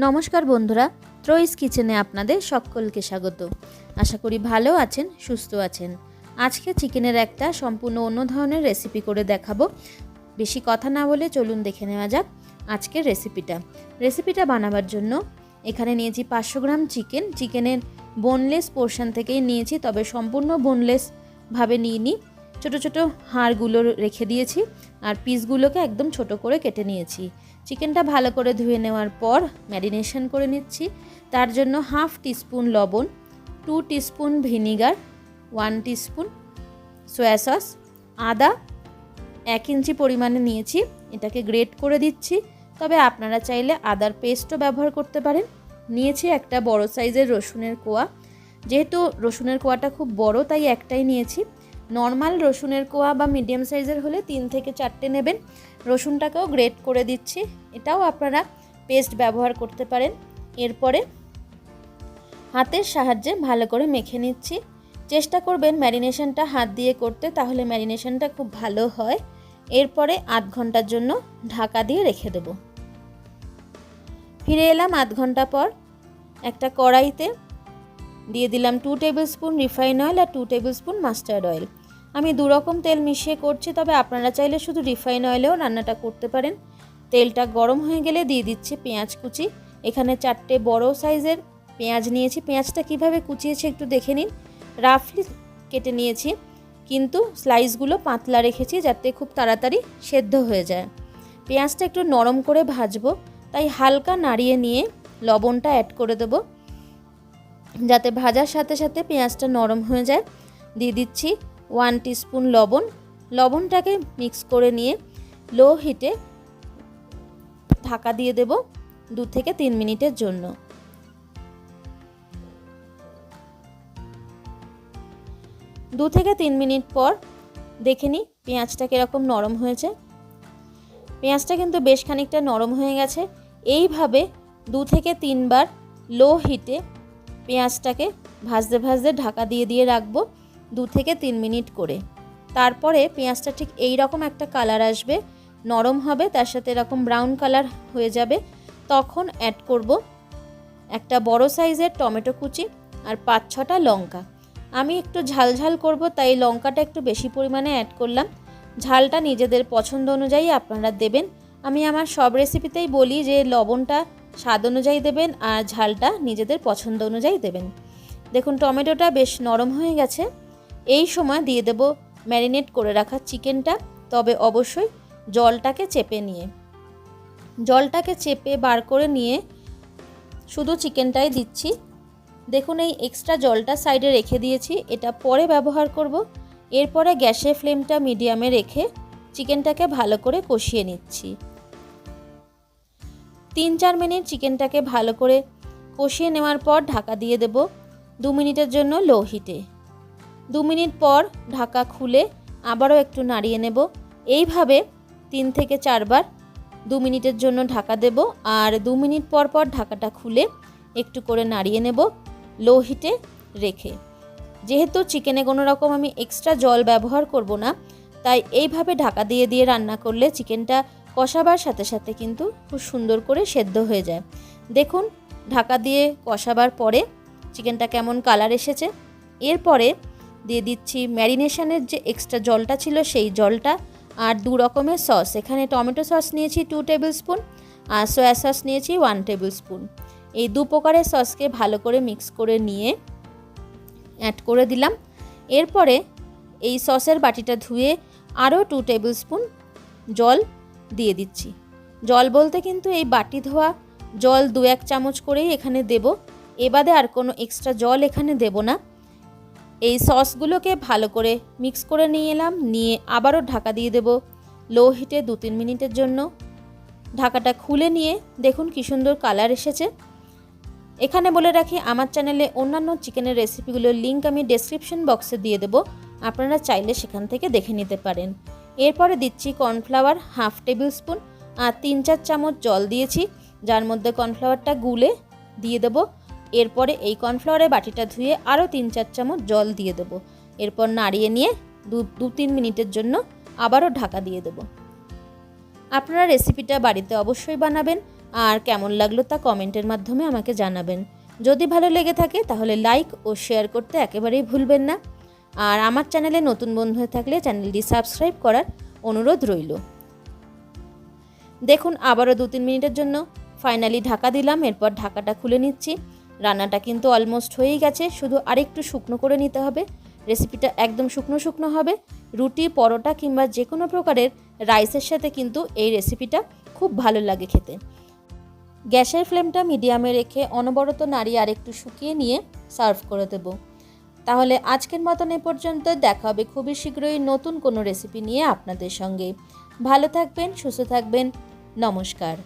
নমস্কার বন্ধুরা, ত্রয়িস কিচেনে আপনাদের সকলকে স্বাগত। আশা করি ভালো আছেন, সুস্থ আছেন। আজকে চিকেনের একটা সম্পূর্ণ অন্য ধরনের রেসিপি করে দেখাবো। বেশি কথা না বলে চলুন দেখে নেওয়া যাক আজকের রেসিপিটা বানাবার জন্য এখানে নিয়েছি 500 গ্রাম চিকেনের বোনলেস পোর্শন থেকেই নিয়েছি, তবে সম্পূর্ণ বোনলেস ভাবে নিইনি। ছোটো ছোটো হাড়গুলো রেখে দিয়েছি আর পিসগুলোকে একদম ছোট করে কেটে নিয়েছি। চিকেনটা ভালো করে ধুয়ে নেওয়ার পর ম্যারিনেশন করে নিচ্ছি। তার জন্য 1/2 টিস্পুন লবণ, 2 teaspoon vinegar, 1 teaspoon soya sauce, আদা 1 ইঞ্চি পরিমাণে নিয়েছি, এটাকে গ্রেট করে দিচ্ছি। তবে আপনারা চাইলে আদার পেস্টও ব্যবহার করতে পারেন। নিয়েছি একটা বড় সাইজের রসুনের কোয়া, যেহেতু রসুনের কোয়াটা খুব বড় তাই একটাই নিয়েছি। নর্মাল রসুনের কোয়া বা মিডিয়াম সাইজের হলে 3 থেকে 4টে নেবেন। রসুনটাকেও গ্রেট করে দিচ্ছি, এটাও আপনারা পেস্ট ব্যবহার করতে পারেন। এরপরে হাতের সাহায্যে ভালো করে মেখে নিচ্ছি। চেষ্টা করবেন ম্যারিনেশনটা হাত দিয়ে করতে, তাহলে ম্যারিনেশনটা খুব ভালো হয়। এরপরে আধ ঘন্টার জন্য ঢাকা দিয়ে রেখে দেব। ফিরে এলাম আধ ঘন্টা পর। একটা কড়াইতে দিয়ে দিলাম 2 টেবিল স্পুন রিফাইন অয়েল আর 2 টেবিল স্পুন মাস্টার্ড অয়েল। আমি 2 রকম তেল মিশিয়ে করছি, তবে আপনারা চাইলে শুধু রিফাইন অয়েলেও রান্নাটা করতে পারেন। তেলটা গরম হয়ে গেলে দিয়ে দিচ্ছি পেঁয়াজ কুচি। এখানে 4টে বড় সাইজের পেঁয়াজ নিয়েছি। পেঁয়াজটা কিভাবে কুচিয়েছি একটু দেখে নিন। রাফলি কেটে নিয়েছি, কিন্তু স্লাইসগুলো পাতলা রেখেছি যাতে খুব তাড়াতাড়ি সেদ্ধ হয়ে যায়। পেঁয়াজটা একটু নরম করে ভাজবো, তাই হালকা নাড়িয়ে নিয়ে লবণটা অ্যাড করে দেবো যাতে ভাজার সাথে সাথে পেঁয়াজটা নরম হয়ে যায়। দিয়ে দিচ্ছি 1 টিস্পুন লবণ। লবণটাকে মিক্স করে নিয়ে লো হিটে ঢাকা দিয়ে দেব 2 থেকে 3 মিনিটের জন্য। 2 থেকে 3 মিনিট পর দেখে নিই পেঁয়াজটা কীরকম নরম হয়েছে। পেঁয়াজটা কিন্তু বেশ খানিকটা নরম হয়ে গেছে। এইভাবে 2 থেকে 3 বার লো হিটে পেঁয়াজটাকে ভাজতে ভাজতে ঢাকা দিয়ে দিয়ে রাখবো 2 থেকে 3 মিনিট করে। তারপরে পেঁয়াজটা ঠিক এই রকম একটা কালার আসবে, নরম হবে, তার সাথে এরকম ব্রাউন কালার হয়ে যাবে। তখন অ্যাড করব একটা বড় সাইজের টমেটো কুচি আর 5-6টা লঙ্কা। আমি একটু ঝাল ঝাল করব, তাই লঙ্কাটা একটু বেশি পরিমাণে অ্যাড করলাম। ঝালটা নিজেদের পছন্দ অনুযায়ী আপনারা দেবেন। আমি আমার সব রেসিপিতেই বলি যে লবণটা স্বাদ অনুযায়ী দেবেন আর ঝালটা নিজেদের পছন্দ অনুযায়ী দেবেন। দেখুন টমেটোটা বেশ নরম হয়ে গেছে। এই সময় দিয়ে দেব ম্যারিনেট করে রাখা চিকেনটা, তবে অবশ্যই জলটাকে চেপে বার করে নিয়ে শুধু চিকেনটাই দিচ্ছি। দেখুন এই এক্সট্রা জলটা সাইডে রেখে দিয়েছি, এটা পরে ব্যবহার করব। এরপরে গ্যাসের ফ্লেমটা মিডিয়ামে রেখে চিকেনটাকে ভালো করে কষিয়ে নিচ্ছি। 3-4 মিনিট চিকেনটাকে ভালো করে কষিয়ে নেওয়ার পর ঢাকা দিয়ে দেব 2 মিনিটের জন্য লো হিটে। 2 মিনিট পর ঢাকা খুলে আবারও একটু নাড়িয়ে নেব। এইভাবে 3 থেকে 4 বার 2 মিনিটের জন্য ঢাকা দেব আর 2 মিনিট পর পর ঢাকাটা খুলে একটু করে নাড়িয়ে নেব লো হিটে রেখে। যেহেতু চিকেনে কোনো রকম আমি এক্সট্রা জল ব্যবহার করব না, তাই এইভাবে ঢাকা দিয়ে দিয়ে রান্না করলে চিকেনটা কষাবার সাথে সাথে কিন্তু খুব সুন্দর করে সেদ্ধ হয়ে যায়। দেখুন ঢাকা দিয়ে কষাবার পরে চিকেনটা কেমন কালার এসেছে। এরপরে দিয়ে দিচ্ছি ম্যারিনেশনের যে এক্সট্রা জলটা ছিল সেই জলটা আর 2 রকমের সস। এখানে টমেটো সস নিয়েছি 2 টেবিল স্পুন আর সয়া সস নিয়েছি 1 টেবিল স্পুন। এই 2 প্রকারের সসকে ভালো করে মিক্স করে নিয়ে অ্যাড করে দিলাম। এরপরে এই সসের বাটিটা ধুয়ে আরও 2 টেবিল স্পুন জল দিয়ে দিচ্ছি। জল বলতে কিন্তু এই বাটি ধোয়া জল 2-1 চামচ করেই এখানে দেব, এবারে আর কোনো এক্সট্রা জল এখানে দেব না। এই সসগুলোকে ভালো করে মিক্স করে নিয়ে এলাম, নিয়ে আবারও ঢাকা দিয়ে দেব লো হিটে 2-3 মিনিটের জন্য। ঢাকাটা খুলে নিয়ে দেখুন কি সুন্দর কালার এসেছে। এখানে বলে রাখি আমার চ্যানেলে অন্যান্য চিকেনের রেসিপিগুলোর লিঙ্ক আমি ডেসক্রিপশন বক্সে দিয়ে দেবো, আপনারা চাইলে সেখান থেকে দেখে নিতে পারেন। এরপরে দিচ্ছি কর্নফ্লাওয়ার 1/2 টেবিল স্পুন আর 3-4 চামচ জল দিয়েছি, যার মধ্যে কর্নফ্লাওয়ারটা গুলে দিয়ে দেবো। এরপরে এই কর্নফ্লাওয়ারের বাটিটা ধুয়ে আরও 3-4 চামচ জল দিয়ে দেবো। এরপর নাড়িয়ে নিয়ে 2-3 মিনিটের জন্য আবারও ঢাকা দিয়ে দেবো। আপনারা রেসিপিটা বাড়িতে অবশ্যই বানাবেন আর কেমন লাগলো তা কমেন্টের মাধ্যমে আমাকে জানাবেন। যদি ভালো লেগে থাকে তাহলে লাইক ও শেয়ার করতে একেবারেই ভুলবেন না। আর আমার চ্যানেলে নতুন বন্ধু হয়ে থাকলে চ্যানেলটি সাবস্ক্রাইব করার অনুরোধ রইল। দেখুন আবারও 2-3 মিনিটের জন্য ফাইনালি ঢাকা দিলাম। এরপর ঢাকাটা খুলে নিচ্ছি। রান্নাটা কিন্তু অলমোস্ট হয়েই গেছে, শুধু আরেকটু শুকনো করে নিতে হবে। রেসিপিটা একদম শুকনো শুকনো হবে। রুটি, পরোটা কিংবা যে কোনো প্রকারের রাইসের সাথে কিন্তু এই রেসিপিটা খুব ভালো লাগে খেতে। গ্যাসের ফ্লেমটা মিডিয়ামে রেখে অনবরত নাড়িয়ে আরেকটু শুকিয়ে নিয়ে সার্ভ করে দেব। তাহলে আজকের মতন এ পর্যন্ত। দেখা হবে খুবই শীঘ্রই নতুন কোনো রেসিপি নিয়ে আপনাদের সঙ্গে। ভালো থাকবেন, সুস্থ থাকবেন। নমস্কার।